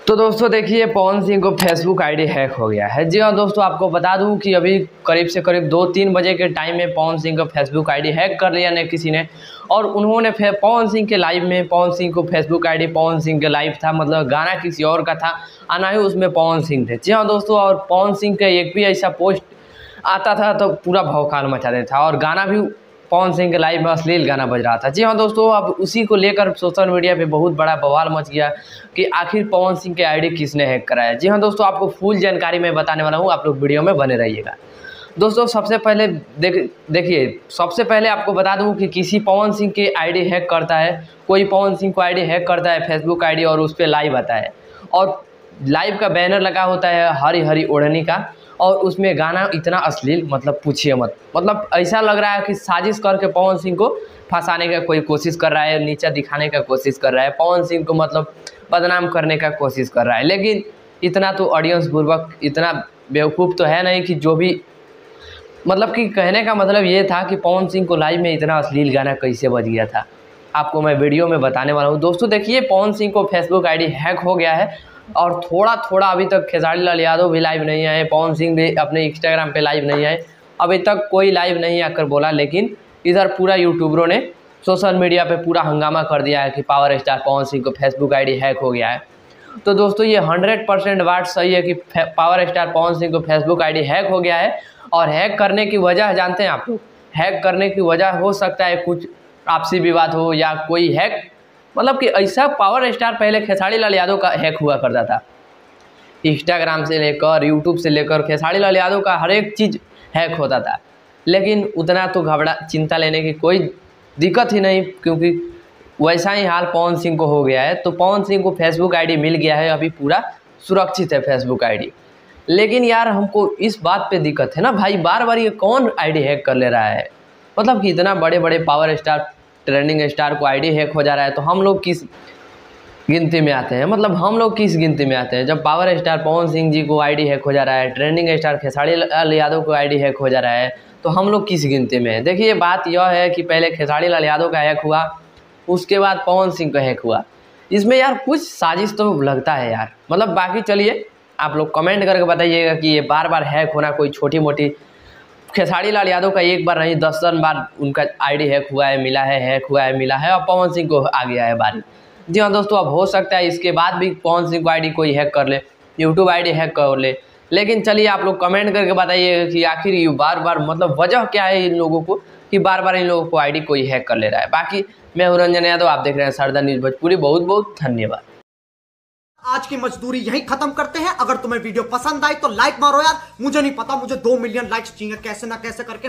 तो दोस्तों देखिए, पवन सिंह को फेसबुक आईडी हैक हो गया है। जी हाँ दोस्तों, आपको बता दूं कि अभी करीब से करीब 2-3 बजे के टाइम में पवन सिंह का फेसबुक आईडी हैक कर लिया ने किसी ने। और उन्होंने पवन सिंह के लाइव में, पवन सिंह को फेसबुक आईडी पवन सिंह के लाइव था, मतलब गाना किसी और का था, आना ही उसमें पवन सिंह थे। जी हाँ दोस्तों, और पवन सिंह का एक भी ऐसा पोस्ट आता था तो पूरा भौकाल मचा देता था, और गाना भी पवन सिंह के लाइव में अश्लील गाना बज रहा था। जी हाँ दोस्तों, अब उसी को लेकर सोशल मीडिया पे बहुत बड़ा बवाल मच गया कि आखिर पवन सिंह के आईडी किसने हैक कराया। जी हाँ दोस्तों, आपको फुल जानकारी मैं बताने वाला हूँ, आप लोग वीडियो में बने रहिएगा। दोस्तों सबसे पहले देखिए, सबसे पहले आपको बता दूं कि किसी पवन सिंह के आईडी हैक करता है, कोई पवन सिंह को आईडी हैक करता है फेसबुक आईडी, और उस पर लाइव आता है, और लाइव का बैनर लगा होता है हरी हरी ओढ़नी का, और उसमें गाना इतना अश्लील, मतलब पूछिए मत। मतलब ऐसा लग रहा है कि साजिश करके पवन सिंह को फंसाने का कोई कोशिश कर रहा है, नीचा दिखाने का कोशिश कर रहा है, पवन सिंह को मतलब बदनाम करने का कोशिश कर रहा है। लेकिन इतना तो ऑडियंस पूर्वक, इतना बेवकूफ़ तो है नहीं कि जो भी, मतलब कि कहने का मतलब ये था कि पवन सिंह को लाइव में इतना अश्लील गाना कैसे बज गया था, आपको मैं वीडियो में बताने वाला हूँ। दोस्तों देखिए, पवन सिंह को फेसबुक आईडी हैक हो गया है, और थोड़ा थोड़ा अभी तक खेसारी लाल यादव भी लाइव नहीं आए, पवन सिंह भी अपने इंस्टाग्राम पे लाइव नहीं आए, अभी तक कोई लाइव नहीं आकर बोला। लेकिन इधर पूरा यूट्यूबरों ने सोशल मीडिया पे पूरा हंगामा कर दिया है कि पावर स्टार पवन सिंह को फेसबुक आईडी हैक हो गया है। तो दोस्तों ये 100% बात सही है कि पावर स्टार पवन सिंह को फेसबुक आईडी हैक हो गया है। और हैक करने की वजह जानते हैं आप लोग? हैक करने की वजह हो सकता है कुछ आपसी विवाद हो, या कोई हैक, मतलब कि ऐसा पावर स्टार पहले खेसारी लाल यादव का हैक हुआ करता था, इंस्टाग्राम से लेकर यूट्यूब से लेकर खेसारी लाल यादव का हर एक चीज़ हैक होता था। लेकिन उतना तो चिंता लेने की कोई दिक्कत ही नहीं, क्योंकि वैसा ही हाल पवन सिंह को हो गया है। तो पवन सिंह को फेसबुक आईडी मिल गया है, अभी पूरा सुरक्षित है फेसबुक आईडी। लेकिन यार हमको इस बात पे दिक्कत है ना भाई, बार बार ये कौन आईडी हैक कर ले रहा है? मतलब कि इतना बड़े बड़े पावर स्टार, ट्रेंडिंग स्टार को आईडी हैक हो जा रहा है, तो हम लोग किस गिनती में आते हैं? मतलब हम लोग किस गिनती में आते हैं जब पावर स्टार पवन सिंह जी को आईडी हैक हो जा रहा है, ट्रेंडिंग स्टार खेसारी लाल यादव को आईडी हैक हो जा रहा है, तो हम लोग किस गिनती में हैं? देखिए बात यह है कि पहले खेसारी लाल यादव का हैक हुआ, उसके बाद पवन सिंह का हैक हुआ। इसमें यार कुछ साजिश तो लगता है यार। मतलब बाकी चलिए, आप लोग कमेंट करके बताइएगा कि ये बार बार हैक होना कोई छोटी मोटी, खेसारी लाल यादव का एक बार नहीं 10 बार उनका आईडी हैक हुआ है, मिला है, हैक हुआ है, मिला है, और पवन सिंह को आ गया है बारी। जी हाँ दोस्तों, अब हो सकता है इसके बाद भी पवन सिंह को आईडी कोई हैक कर ले, यूट्यूब आईडी हैक कर ले। लेकिन चलिए आप लोग कमेंट करके बताइएगा कि आखिर ये बार बार, मतलब वजह क्या है इन लोगों को कि बार बार इन लोगों को आईडी कोई हैक कर ले रहा है। बाकी मैं हूं रंजन यादव, आप देख रहे हैं सरदार न्यूज़ भोजपुरी। बहुत बहुत धन्यवाद। आज की मजदूरी यहीं खत्म करते हैं। अगर तुम्हें वीडियो पसंद आई तो लाइक मारो यार, मुझे नहीं पता, मुझे 2 मिलियन लाइक्स चाहिए कैसे ना कैसे करके।